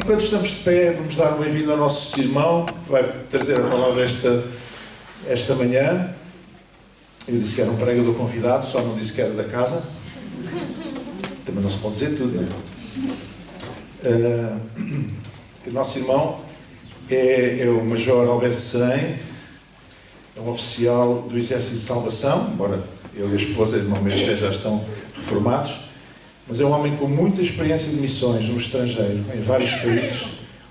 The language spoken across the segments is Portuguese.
Enquanto estamos de pé, vamos dar uma bem-vinda ao nosso irmão, que vai trazer a palavra esta manhã. Eu disse que era um pregador convidado, só não disse que era da casa. Também não se pode dizer tudo, não é? O nosso irmão é o Major Alberto Serém, é um oficial do Exército de Salvação, embora ele e a esposa, irmão mestre, já estão reformados, mas é um homem com muita experiência de missões no estrangeiro, em vários países,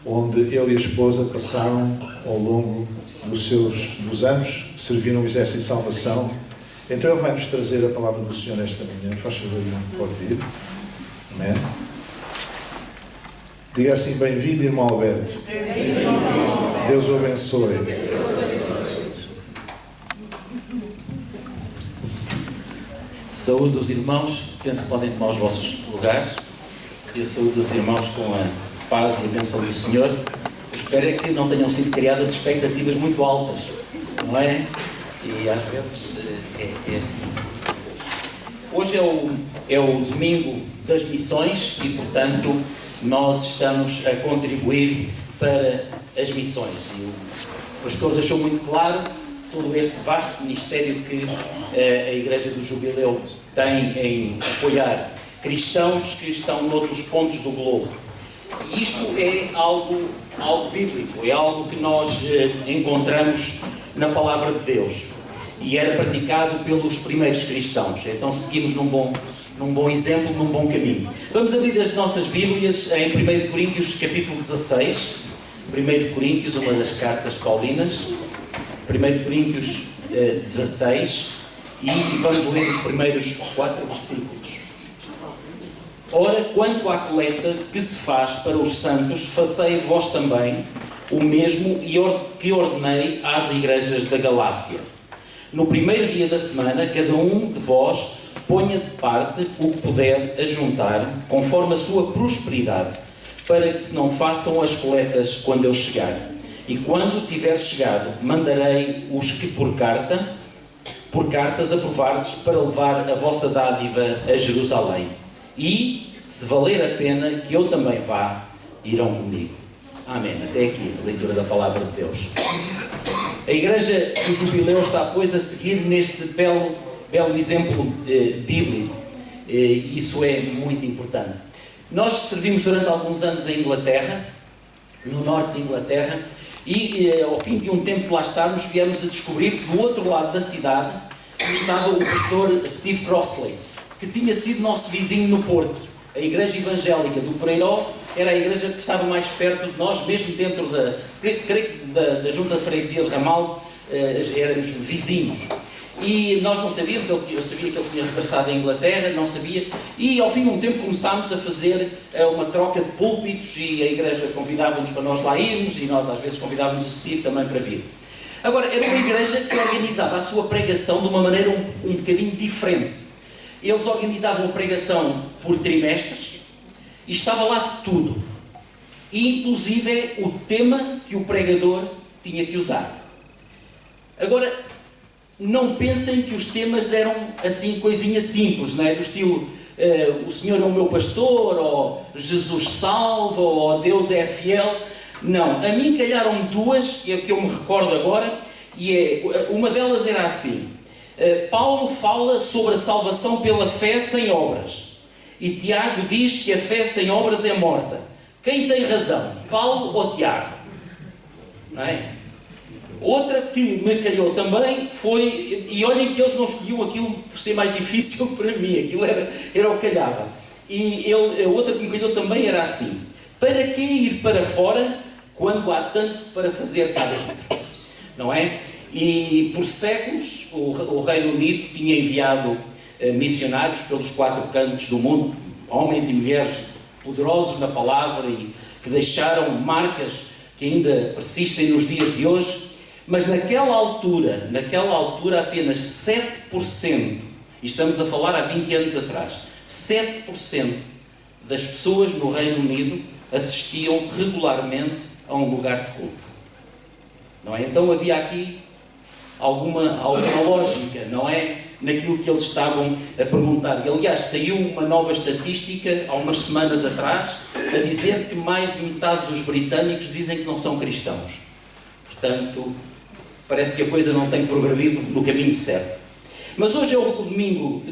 onde ele e a esposa passaram ao longo dos anos, serviram no Exército de Salvação. Então ele vai nos trazer a palavra do Senhor esta manhã. Faz favor, irmão, pode vir. Amém. Diga assim: bem-vindo, irmão Alberto. Deus o abençoe. Saúde os irmãos, penso que podem tomar os vossos lugares. Que a saúde dos irmãos com a paz e a bênção do Senhor. Eu espero é que não tenham sido criadas expectativas muito altas, não é? E às vezes é assim. Hoje é o domingo das missões e, portanto, nós estamos a contribuir para as missões. E o pastor deixou muito claro todo este vasto ministério que a Igreja do Jubileu tem em apoiar cristãos que estão noutros pontos do globo. E isto é algo bíblico, é algo que nós encontramos na Palavra de Deus. E era praticado pelos primeiros cristãos. Então seguimos num bom exemplo, num bom caminho. Vamos abrir as nossas Bíblias em 1 Coríntios capítulo 16. 1 Coríntios, uma das cartas paulinas. 1 Coríntios 16. E vamos ler os primeiros 4 versículos. Ora, quanto à coleta que se faz para os santos, fazei vós também o mesmo que ordenei às igrejas da Galácia. No primeiro dia da semana, cada um de vós ponha de parte o que puder ajuntar, conforme a sua prosperidade, para que se não façam as coletas quando eu chegar. E quando tiver chegado, mandarei os que por cartas aprovardes, para levar a vossa dádiva a Jerusalém. E, se valer a pena que eu também vá, irão comigo. Amém. Até aqui a leitura da Palavra de Deus. A Igreja do Jubileu está, pois, a seguir neste belo exemplo bíblico. Isso é muito importante. Nós servimos durante alguns anos em Inglaterra, no norte de Inglaterra, e ao fim de um tempo de lá estarmos, viemos a descobrir que do outro lado da cidade estava o pastor Steve Crossley, que tinha sido nosso vizinho no Porto. A Igreja Evangélica do Pereiró era a igreja que estava mais perto de nós, mesmo dentro da Junta de Freguesia de Ramal, éramos vizinhos. E nós não sabíamos, eu sabia que ele tinha regressado à Inglaterra, não sabia, e ao fim de um tempo começámos a fazer uma troca de púlpitos e a igreja convidava-nos para nós lá irmos e nós às vezes convidávamos o Steve também para vir. Agora, era uma igreja que organizava a sua pregação de uma maneira um bocadinho diferente. Eles organizavam a pregação por trimestres e estava lá tudo, e inclusive o tema que o pregador tinha que usar. Agora, não pensem que os temas eram assim coisinhas simples, não é? Do estilo o Senhor é o meu pastor, ou Jesus salva, ou Deus é fiel. Não, a mim calharam duas, que é o que eu me recordo agora, e uma delas era assim: Paulo fala sobre a salvação pela fé sem obras, e Tiago diz que a fé sem obras é morta. Quem tem razão, Paulo ou Tiago? Não é? Outra que me calhou também foi, e olhem que eles não escolhiam aquilo por ser mais difícil para mim, aquilo era o que calhava. E a outra que me calhou também era assim: para que ir para fora quando há tanto para fazer cá dentro? Não é? E por séculos o Reino Unido tinha enviado missionários pelos 4 cantos do mundo, homens e mulheres poderosos na palavra e que deixaram marcas que ainda persistem nos dias de hoje. Mas naquela altura apenas 7%, e estamos a falar há 20 anos atrás, 7% das pessoas no Reino Unido assistiam regularmente a um lugar de culto. Não é? Então havia aqui alguma lógica, não é? Naquilo que eles estavam a perguntar. E, aliás, saiu uma nova estatística há umas semanas atrás a dizer que mais de metade dos britânicos dizem que não são cristãos. Portanto, parece que a coisa não tem progredido no caminho certo. Mas hoje é o domingo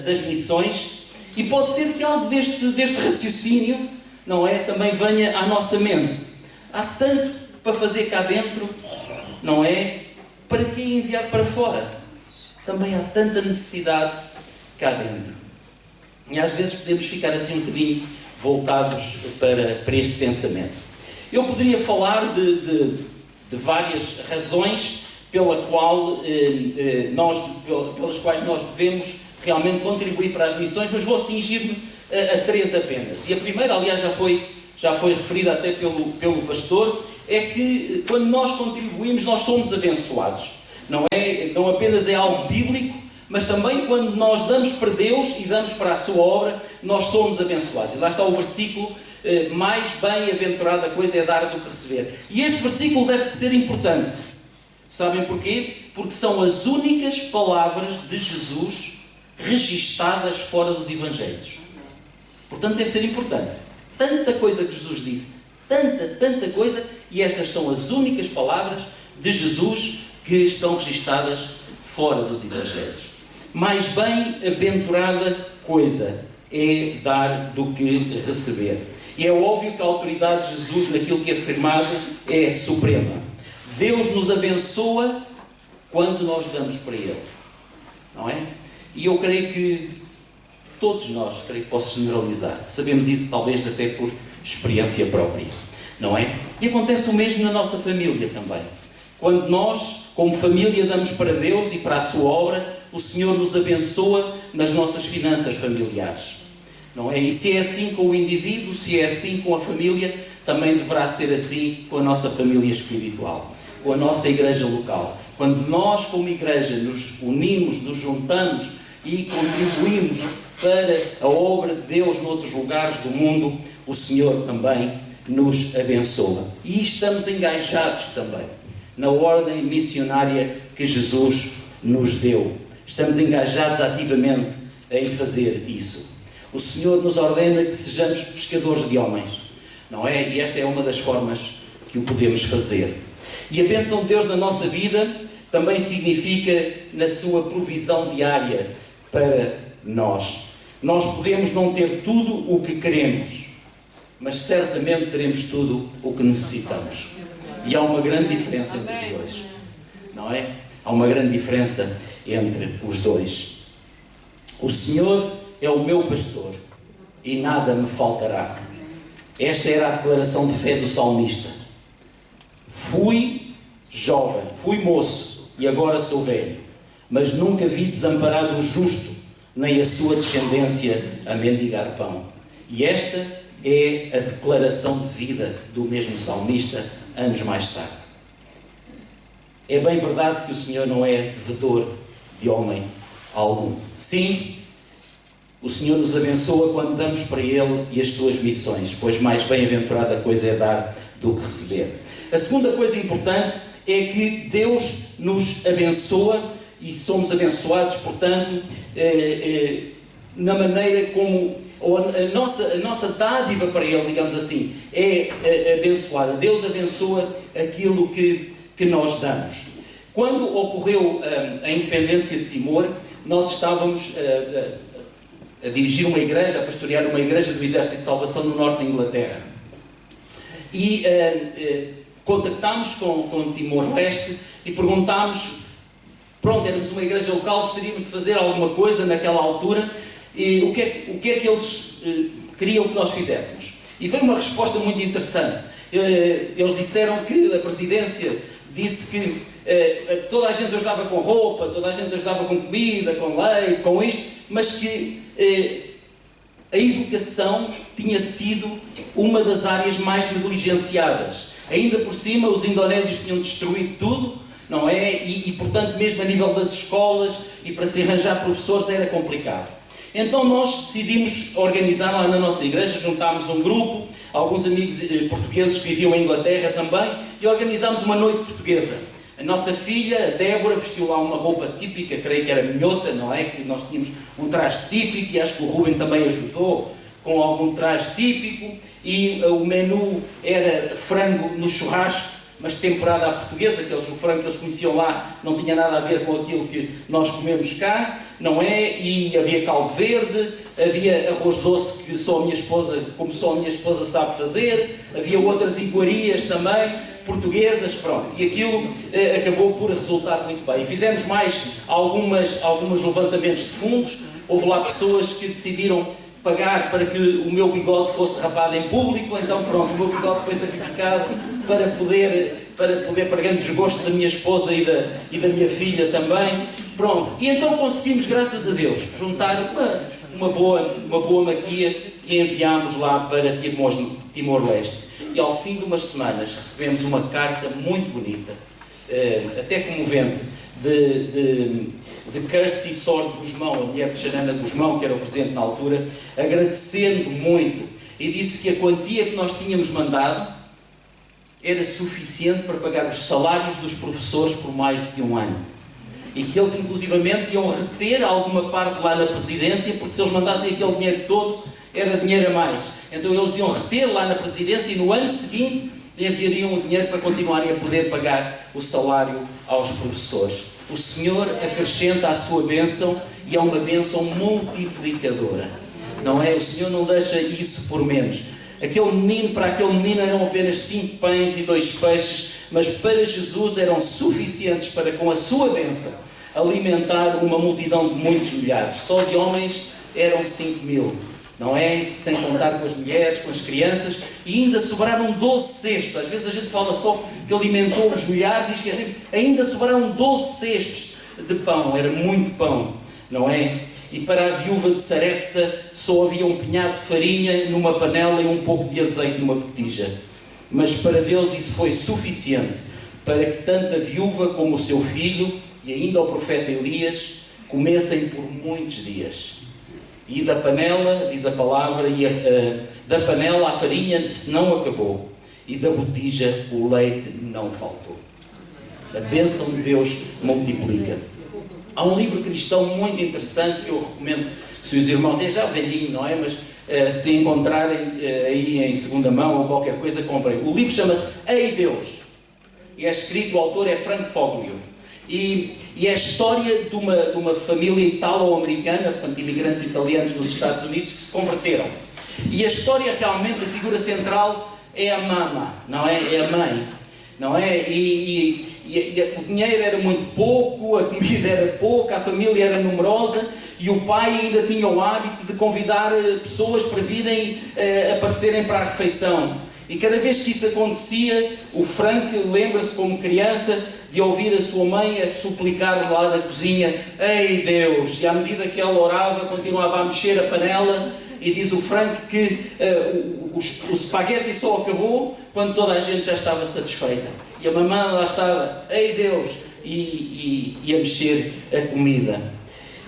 das missões e pode ser que algo deste raciocínio, não é, também venha à nossa mente. Há tanto para fazer cá dentro, não é? Para que enviar para fora? Também há tanta necessidade cá dentro. E às vezes podemos ficar assim um bocadinho voltados para este pensamento. Eu poderia falar de várias razões pelas quais nós devemos realmente contribuir para as missões, mas vou cingir-me a três apenas. E a primeira, aliás, já foi referida até pelo pastor, é que quando nós contribuímos, nós somos abençoados. Não apenas é algo bíblico, mas também quando nós damos para Deus e damos para a sua obra, nós somos abençoados. E lá está o versículo, mais bem-aventurada coisa é dar do que receber. E este versículo deve ser importante. Sabem porquê? Porque são as únicas palavras de Jesus registadas fora dos Evangelhos. Portanto, deve ser importante. Tanta coisa que Jesus disse, tanta coisa, e estas são as únicas palavras de Jesus que estão registadas fora dos Evangelhos. Mais bem-aventurada coisa é dar do que receber. E é óbvio que a autoridade de Jesus naquilo que é afirmado é suprema. Deus nos abençoa quando nós damos para Ele. Não é? E eu creio que todos nós, creio que posso generalizar, sabemos isso talvez até por experiência própria. Não é? E acontece o mesmo na nossa família também. Quando nós, como família, damos para Deus e para a sua obra, o Senhor nos abençoa nas nossas finanças familiares. Não é? E se é assim com o indivíduo, se é assim com a família, também deverá ser assim com a nossa família espiritual, com a nossa igreja local. Quando nós, como igreja, nos unimos, nos juntamos e contribuímos para a obra de Deus noutros lugares do mundo, o Senhor também nos abençoa. E estamos engajados também na ordem missionária que Jesus nos deu. Estamos engajados ativamente em fazer isso. O Senhor nos ordena que sejamos pescadores de homens, não é? E esta é uma das formas que o podemos fazer. E a bênção de Deus na nossa vida também significa na sua provisão diária para nós. Nós podemos não ter tudo o que queremos, mas certamente teremos tudo o que necessitamos. E há uma grande diferença entre os dois, não é? Há uma grande diferença entre os dois. O Senhor é o meu pastor e nada me faltará. Esta era a declaração de fé do salmista. Fui jovem, fui moço e agora sou velho, mas nunca vi desamparado o justo, nem a sua descendência a mendigar pão. E esta é a declaração de vida do mesmo salmista anos mais tarde. É bem verdade que o Senhor não é devedor de homem algum. Sim, o Senhor nos abençoa quando damos para Ele e as suas missões, pois mais bem-aventurada coisa é dar do que receber. A segunda coisa importante é que Deus nos abençoa e somos abençoados, portanto, na maneira como a nossa dádiva para Ele, digamos assim, é abençoada. Deus abençoa aquilo que nós damos. Quando ocorreu a independência de Timor, nós estávamos a dirigir uma igreja, a pastorear uma igreja do Exército de Salvação no norte da Inglaterra. E contactámos com Timor-Leste e perguntámos, pronto, éramos uma igreja local, gostaríamos de fazer alguma coisa naquela altura, e o que é que eles queriam que nós fizéssemos? E veio uma resposta muito interessante. Eles disseram que a presidência disse que toda a gente ajudava com roupa, toda a gente ajudava com comida, com leite, com isto, mas que a educação tinha sido uma das áreas mais negligenciadas. Ainda por cima, os indonésios tinham destruído tudo, não é? E portanto, mesmo a nível das escolas e para se arranjar professores era complicado. Então nós decidimos organizar lá na nossa igreja, juntámos um grupo, alguns amigos portugueses que viviam em Inglaterra também, e organizámos uma noite portuguesa. A nossa filha, a Débora, vestiu lá uma roupa típica, creio que era minhota, não é? Que nós tínhamos um traje típico, e acho que o Rubem também ajudou com algum traje típico, e o menu era frango no churrasco, mas temperado à portuguesa, o frango que eles conheciam lá não tinha nada a ver com aquilo que nós comemos cá, não é? E havia caldo verde, havia arroz doce que só a minha esposa sabe fazer, havia outras iguarias também, portuguesas, pronto. E aquilo acabou por resultar muito bem. E fizemos mais alguns levantamentos de fundos, houve lá pessoas que decidiram pagar para que o meu bigode fosse rapado em público, então pronto, o meu bigode foi sacrificado para poder para grande desgosto da minha esposa e da minha filha também, pronto. E então conseguimos, graças a Deus, juntar uma boa maquia que enviámos lá para Timor-Leste. E ao fim de umas semanas recebemos uma carta muito bonita, até comovente, de Kirsty Sord Guzmão, a mulher de Xanana Guzmão, que era o presidente na altura, agradecendo muito, e disse que a quantia que nós tínhamos mandado era suficiente para pagar os salários dos professores por mais do que um ano. E que eles, inclusivamente, iam reter alguma parte lá na presidência, porque se eles mandassem aquele dinheiro todo, era dinheiro a mais. Então eles iam reter lá na presidência e no ano seguinte enviariam o dinheiro para continuarem a poder pagar o salário aos professores. O Senhor acrescenta a sua bênção e é uma bênção multiplicadora. Não é? O Senhor não deixa isso por menos. Para aquele menino eram apenas 5 pães e 2 peixes, mas para Jesus eram suficientes para, com a sua bênção, alimentar uma multidão de muitos milhares. Só de homens eram 5.000. Não é? Sem contar com as mulheres, com as crianças, e ainda sobraram 12 cestos. Às vezes a gente fala só que alimentou os milhares e esquecemos, ainda sobraram 12 cestos de pão, era muito pão, não é? E para a viúva de Sarepta só havia um punhado de farinha numa panela e um pouco de azeite numa botija. Mas para Deus isso foi suficiente para que tanto a viúva como o seu filho e ainda o profeta Elias comessem por muitos dias. E da panela, diz a palavra, da panela a farinha se não acabou, e da botija o leite não faltou. A bênção de Deus multiplica. Há um livro cristão muito interessante que eu recomendo, se os irmãos, é já velhinho, não é? Mas se encontrarem aí em segunda mão ou qualquer coisa, comprem. O livro chama-se Ei Deus, e é escrito, o autor é Frank Foglio. E é a história de uma família italo-americana, portanto, imigrantes italianos nos Estados Unidos, que se converteram. E a história realmente, a figura central é a mama, não é? É a mãe, não é? E o dinheiro era muito pouco, a comida era pouca, a família era numerosa, e o pai ainda tinha o hábito de convidar pessoas para virem aparecerem para a refeição. E cada vez que isso acontecia, o Frank lembra-se como criança de ouvir a sua mãe a suplicar lá na cozinha, ei Deus, e à medida que ela orava, continuava a mexer a panela, e diz o Frank que o espaguete só acabou quando toda a gente já estava satisfeita. E a mamãe lá estava, ei Deus, e a mexer a comida.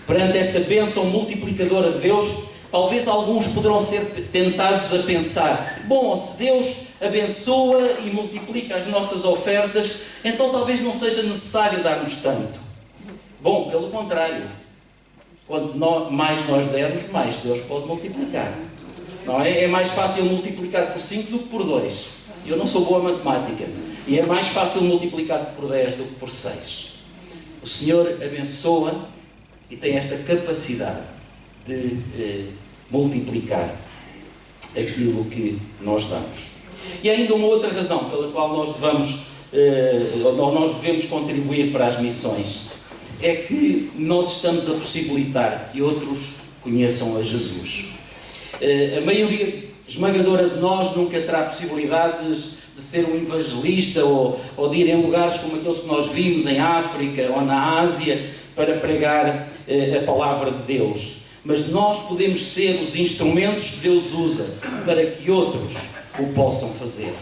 Perante esta bênção multiplicadora de Deus, talvez alguns poderão ser tentados a pensar, bom, se Deus abençoa e multiplica as nossas ofertas, então talvez não seja necessário darmos tanto. Bom, pelo contrário, quanto mais nós dermos, mais Deus pode multiplicar. Não é? É mais fácil multiplicar por 5 do que por 2. Eu não sou boa em matemática. E é mais fácil multiplicar por 10 do que por 6. O Senhor abençoa e tem esta capacidade de multiplicar aquilo que nós damos. E ainda uma outra razão pela qual nós devemos contribuir para as missões é que nós estamos a possibilitar que outros conheçam a Jesus. A maioria esmagadora de nós nunca terá possibilidades de ser um evangelista ou de ir em lugares como aqueles que nós vimos em África ou na Ásia para pregar a palavra de Deus. Mas nós podemos ser os instrumentos que Deus usa para que outros o possam fazer.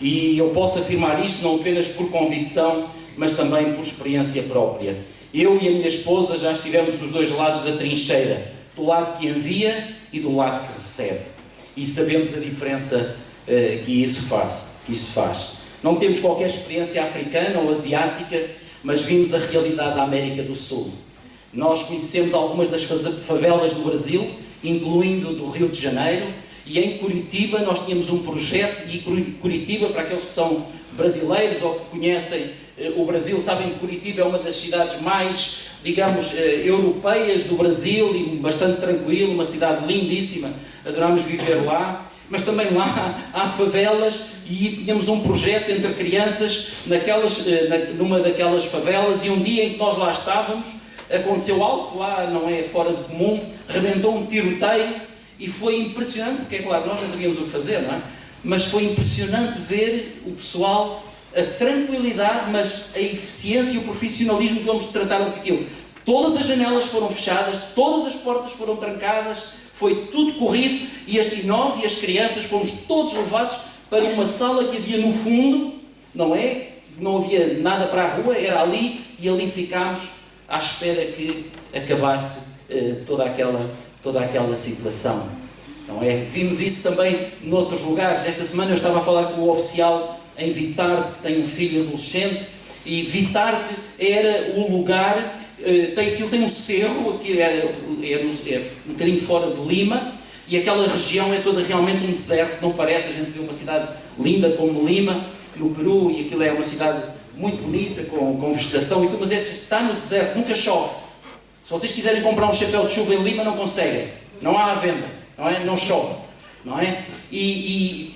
E eu posso afirmar isto não apenas por convicção, mas também por experiência própria. Eu e a minha esposa já estivemos dos dois lados da trincheira, do lado que envia e do lado que recebe. E sabemos a diferença que isso faz. Não temos qualquer experiência africana ou asiática, mas vimos a realidade da América do Sul. Nós conhecemos algumas das favelas do Brasil, incluindo do Rio de Janeiro, E em Curitiba nós tínhamos um projeto, e Curitiba, para aqueles que são brasileiros ou que conhecem o Brasil, sabem que Curitiba é uma das cidades mais, digamos, europeias do Brasil, e bastante tranquilo, uma cidade lindíssima, adorámos viver lá. Mas também lá há favelas, e tínhamos um projeto entre crianças numa daquelas favelas, e um dia em que nós lá estávamos, aconteceu algo que lá não é fora de comum, rebentou um tiroteio, e foi impressionante, porque é claro, nós não sabíamos o que fazer, não é? Mas foi impressionante ver o pessoal, a tranquilidade, mas a eficiência e o profissionalismo que eles trataram com aquilo. Todas as janelas foram fechadas, todas as portas foram trancadas, foi tudo corrido, e nós e as crianças fomos todos levados para uma sala que havia no fundo, não é? Não havia nada para a rua, era ali, e ali ficámos à espera que acabasse toda aquela situação, não é? Vimos isso também noutros lugares. Esta semana eu estava a falar com o oficial em Vitarte, que tem um filho adolescente, e Vitarte era o lugar... Aquilo tem um cerro, que é um bocadinho fora de Lima, e aquela região é toda realmente um deserto, não parece. A gente vê uma cidade linda como Lima, no Peru, e aquilo é uma cidade muito bonita, com vegetação e tudo, mas está no deserto, nunca chove. Se vocês quiserem comprar um chapéu de chuva em Lima, não conseguem, não há à venda, não é? Não chove, não é? E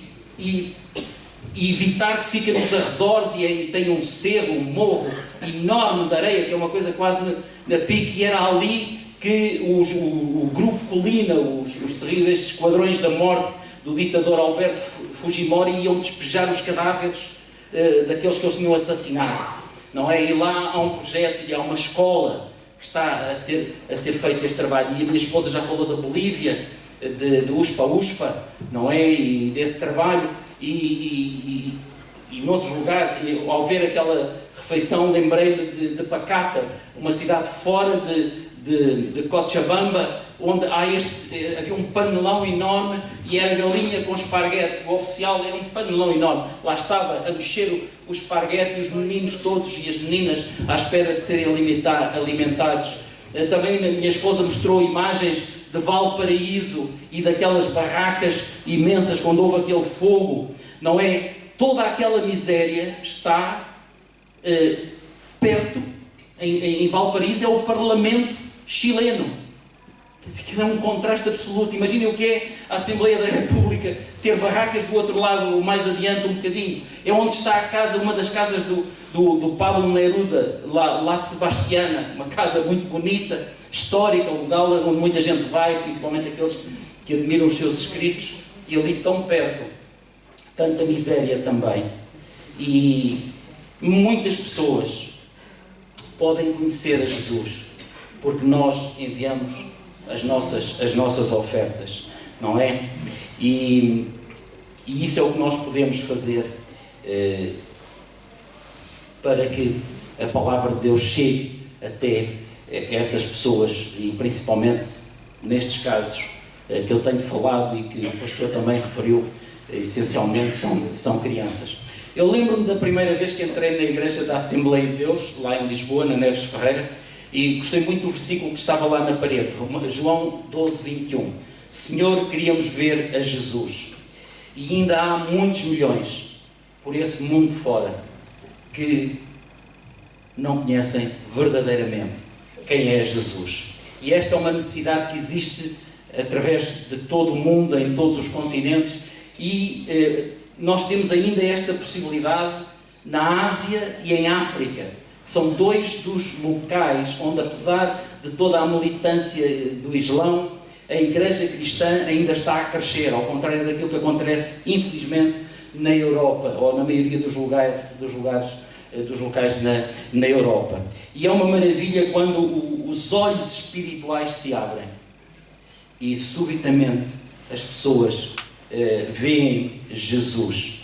evitar que fica nos arredores, e tem um cerro, um morro enorme de areia, que é uma coisa quase na pique, e era ali que o grupo Colina, os terríveis esquadrões da morte do ditador Alberto Fujimori, iam despejar os cadáveres daqueles que eles tinham assassinado, não é? E lá há um projeto, e há uma escola que está a ser feito este trabalho, e a minha esposa já falou da Bolívia, de USPA, não é? E desse trabalho, e noutros lugares, e ao ver aquela refeição, lembrei-me de Pacata, uma cidade fora de Cochabamba, onde havia um panelão enorme, e era galinha com esparguete. O oficial era um panelão enorme, lá estava a mexer o esparguete, e os meninos todos e as meninas à espera de serem alimentados. Também a minha esposa mostrou imagens de Valparaíso e daquelas barracas imensas quando houve aquele fogo, não é? Toda aquela miséria está perto, em Valparaíso é o Parlamento chileno. Quer dizer, que é um contraste absoluto. Imaginem o que é a Assembleia da República ter barracas do outro lado, mais adiante um bocadinho. É onde está a casa, uma das casas do Pablo Neruda, La Sebastiana, uma casa muito bonita, histórica, um lugar onde muita gente vai, principalmente aqueles que admiram os seus escritos, e ali tão perto, tanta miséria também. E muitas pessoas podem conhecer a Jesus, porque nós enviamos as nossas ofertas, não é? E isso é o que nós podemos fazer para que a palavra de Deus chegue até essas pessoas, e principalmente nestes casos que eu tenho falado e que o pastor também referiu, essencialmente são crianças. Eu lembro-me da primeira vez que entrei na igreja da Assembleia de Deus, lá em Lisboa, na Neves Ferreira, e gostei muito do versículo que estava lá na parede, João 12:21. Senhor, queríamos ver a Jesus. E ainda há muitos milhões por esse mundo fora que não conhecem verdadeiramente quem é Jesus. E esta é uma necessidade que existe através de todo o mundo, em todos os continentes, e nós temos ainda esta possibilidade na Ásia e em África. São dois dos locais onde, apesar de toda a militância do Islão, a Igreja Cristã ainda está a crescer, ao contrário daquilo que acontece, infelizmente, na Europa, ou na maioria dos locais na Europa. E é uma maravilha quando os olhos espirituais se abrem e subitamente as pessoas veem Jesus.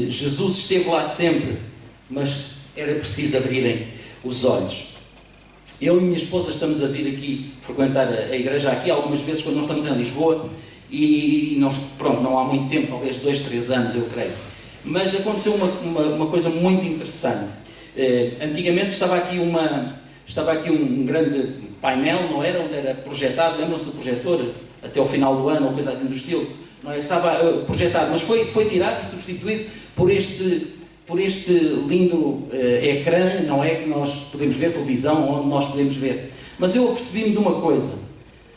Jesus esteve lá sempre, mas era preciso abrirem os olhos. Eu e minha esposa estamos a vir aqui frequentar a igreja aqui algumas vezes quando nós estamos em Lisboa, e nós, pronto, não há muito tempo, talvez 2, 3 anos, eu creio. Mas aconteceu uma coisa muito interessante. Antigamente estava aqui um grande painel, não era? Onde era projetado, lembram-se do projetor, até ao final do ano, ou coisa assim do estilo, não é? Estava projetado, mas foi tirado e substituído por este lindo ecrã, não é? Que nós podemos ver, televisão, onde nós podemos ver. Mas eu apercebi-me de uma coisa.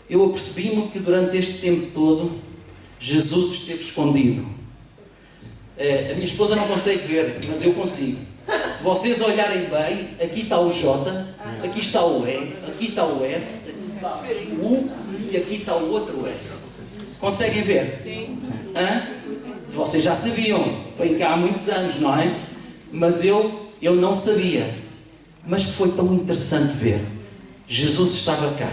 Eu apercebi-me que durante este tempo todo, Jesus esteve escondido. A minha esposa não consegue ver, mas eu consigo. Se vocês olharem bem, aqui está o J, aqui está o E, aqui está o S, aqui está o U e aqui está o outro S. Conseguem ver? Sim. Hã? Vocês já sabiam, vem cá há muitos anos, não é? Mas eu não sabia. Mas foi tão interessante ver. Jesus estava cá.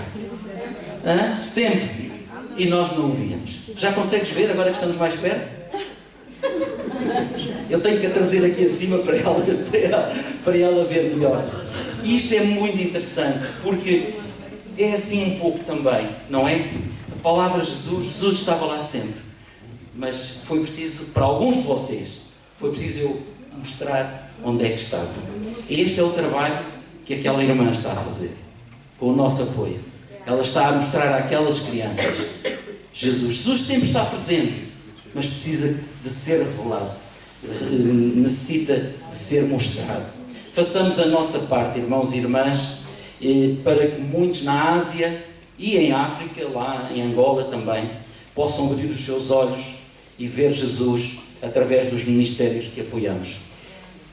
Hã? Sempre. E nós não o víamos. Já consegues ver agora que estamos mais perto? Eu tenho que a trazer aqui acima para ela ver melhor. E isto é muito interessante, porque é assim um pouco também, não é? A palavra Jesus estava lá sempre. Mas foi preciso, para alguns de vocês, foi preciso eu mostrar onde é que estava. E este é o trabalho que aquela irmã está a fazer, com o nosso apoio. Ela está a mostrar àquelas crianças Jesus. Jesus sempre está presente, mas precisa de ser revelado. Necessita de ser mostrado. Façamos a nossa parte, irmãos e irmãs, para que muitos na Ásia e em África, lá em Angola também, possam abrir os seus olhos e ver Jesus através dos ministérios que apoiamos.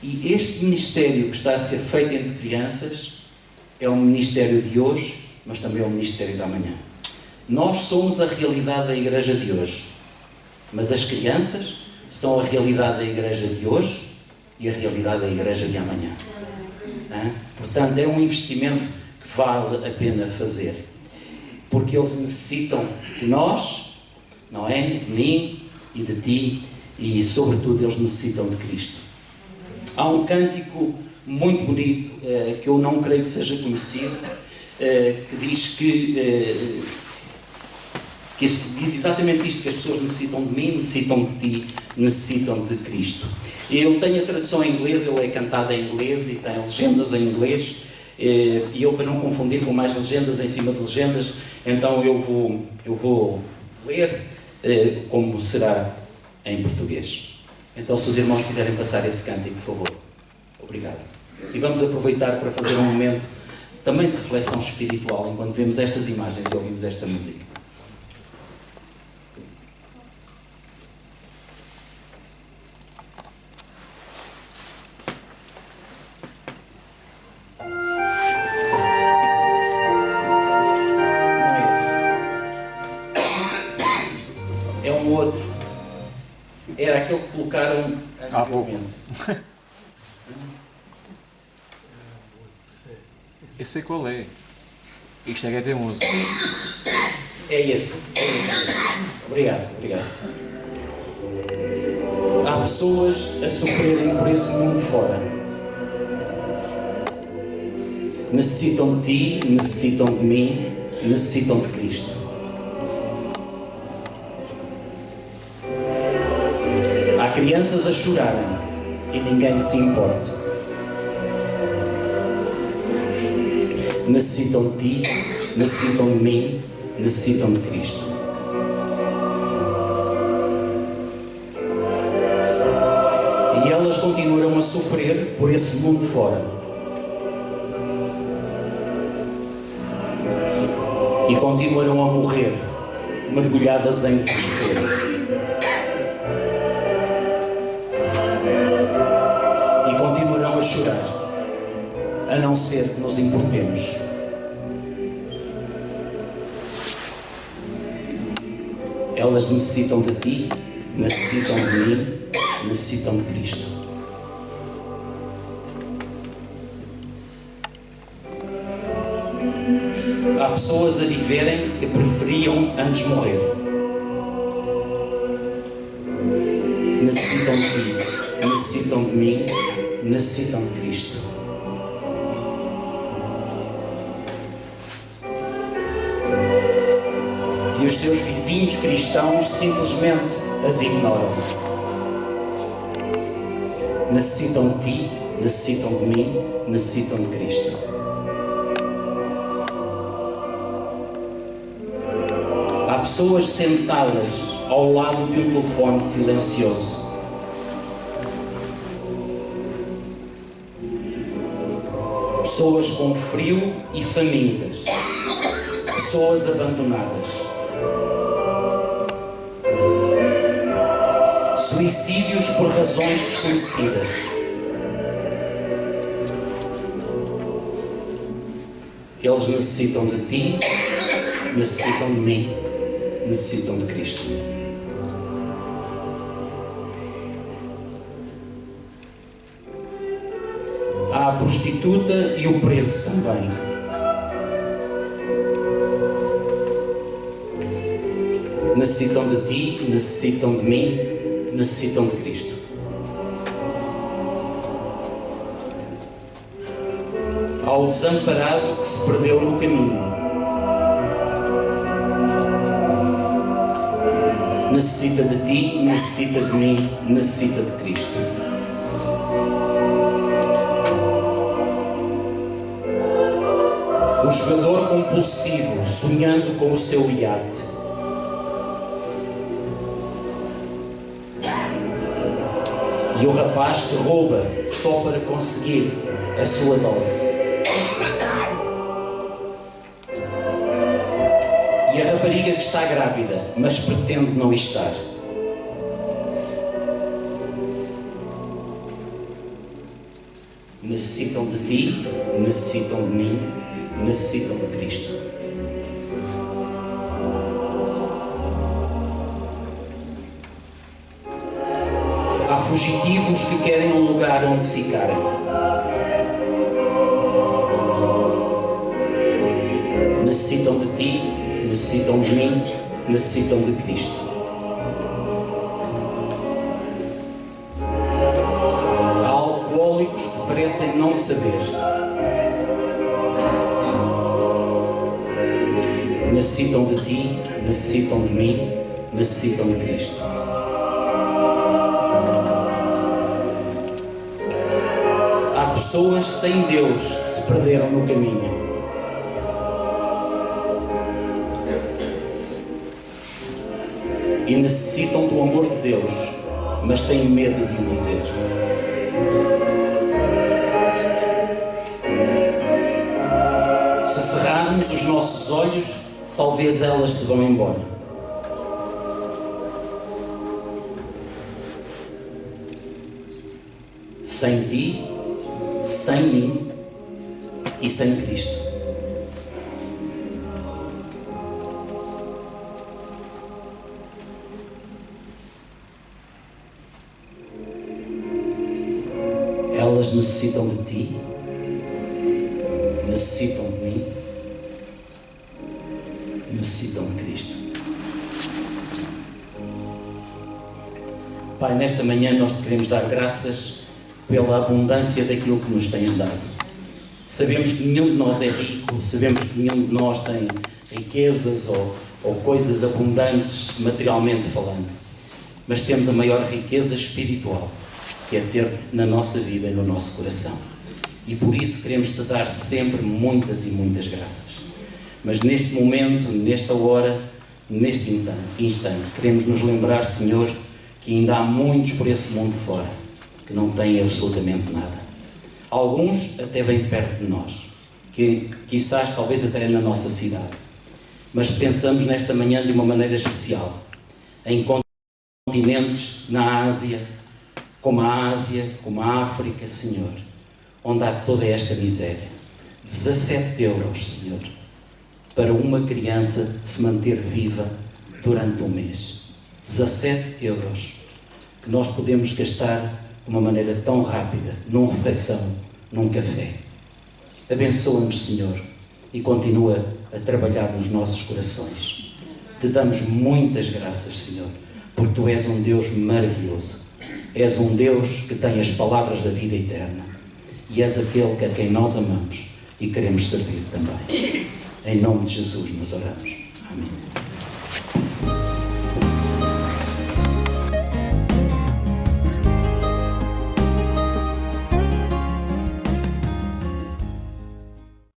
E este ministério que está a ser feito entre crianças é um ministério de hoje, mas também é um ministério da amanhã. Nós somos a realidade da igreja de hoje, mas as crianças são a realidade da igreja de hoje e a realidade da igreja de amanhã. Portanto, é um investimento que vale a pena fazer, porque eles necessitam de nós, não é? De mim e de ti, e sobretudo eles necessitam de Cristo. Há um cântico muito bonito, que eu não creio que seja conhecido, que diz que diz exatamente isto, que as pessoas necessitam de mim, necessitam de ti, necessitam de Cristo. Eu tenho a tradução em inglês, ele é cantado em inglês e tem legendas em inglês, e eu, para não confundir com mais legendas em cima de legendas, então eu vou ler como será em português. Então, se os irmãos quiserem passar esse cântico, por favor. Obrigado. E vamos aproveitar para fazer um momento também de reflexão espiritual enquanto vemos estas imagens e ouvimos esta música. Era aquele que colocaram anteriormente. Eu sei qual é. Isto é que é teimoso. É esse. Obrigado. Há pessoas a sofrerem por esse mundo fora. Necessitam de ti, necessitam de mim, necessitam de Cristo. Crianças a chorarem e ninguém se importa. Necessitam de ti, necessitam de mim, necessitam de Cristo. E elas continuarão a sofrer por esse mundo fora. E continuarão a morrer, mergulhadas em desespero. Continuarão a chorar, a não ser que nos importemos. Elas necessitam de ti, necessitam de mim, necessitam de Cristo. Há pessoas a viverem que preferiam antes morrer. Necessitam de ti, necessitam de mim, necessitam de Cristo. E os seus vizinhos cristãos simplesmente as ignoram. Necessitam de ti, necessitam de mim, necessitam de Cristo. Há pessoas sentadas ao lado de um telefone silencioso. Pessoas com frio e famintas. Pessoas abandonadas. Suicídios por razões desconhecidas. Eles necessitam de ti, necessitam de mim, necessitam de Cristo. Há a prostituta e o preso também. Necessitam de ti, necessitam de mim, necessitam de Cristo. Há o desamparado que se perdeu no caminho. Necessita de ti, necessita de mim, necessita de Cristo. O jogador compulsivo sonhando com o seu iate. E o rapaz que rouba só para conseguir a sua dose. E a rapariga que está grávida, mas pretende não estar. Necessitam de ti, necessitam de mim, necessitam de Cristo. Há fugitivos que querem um lugar onde ficarem. Necessitam de ti, necessitam de mim, necessitam de Cristo. Há alcoólicos que parecem não saber. Necessitam de ti, necessitam de mim, necessitam de Cristo. Há pessoas sem Deus que se perderam no caminho. E necessitam do amor de Deus, mas têm medo de o dizer. Se cerrarmos os nossos olhos, talvez elas se vão embora. Sem ti, sem mim e sem Cristo. Elas necessitam de ti, necessitam de mim, necessitam de Cristo. Pai, nesta manhã nós te queremos dar graças pela abundância daquilo que nos tens dado. Sabemos que nenhum de nós é rico, sabemos que nenhum de nós tem riquezas ou coisas abundantes materialmente falando, mas temos a maior riqueza espiritual, que é ter-te na nossa vida e no nosso coração. E por isso queremos te dar sempre muitas e muitas graças. Mas neste momento, nesta hora, neste instante, queremos nos lembrar, Senhor, que ainda há muitos por esse mundo fora que não têm absolutamente nada. Alguns até bem perto de nós, que quizás talvez até na nossa cidade. Mas pensamos nesta manhã de uma maneira especial em continentes na Ásia, como a África, Senhor, onde há toda esta miséria. 17 euros, Senhor, para uma criança se manter viva durante um mês. 17 euros que nós podemos gastar de uma maneira tão rápida, numa refeição, num café. Abençoa-nos, Senhor, e continua a trabalhar nos nossos corações. Te damos muitas graças, Senhor, porque Tu és um Deus maravilhoso. És um Deus que tem as palavras da vida eterna. E és aquele a quem nós amamos e queremos servir também. Em nome de Jesus nós oramos. Amém.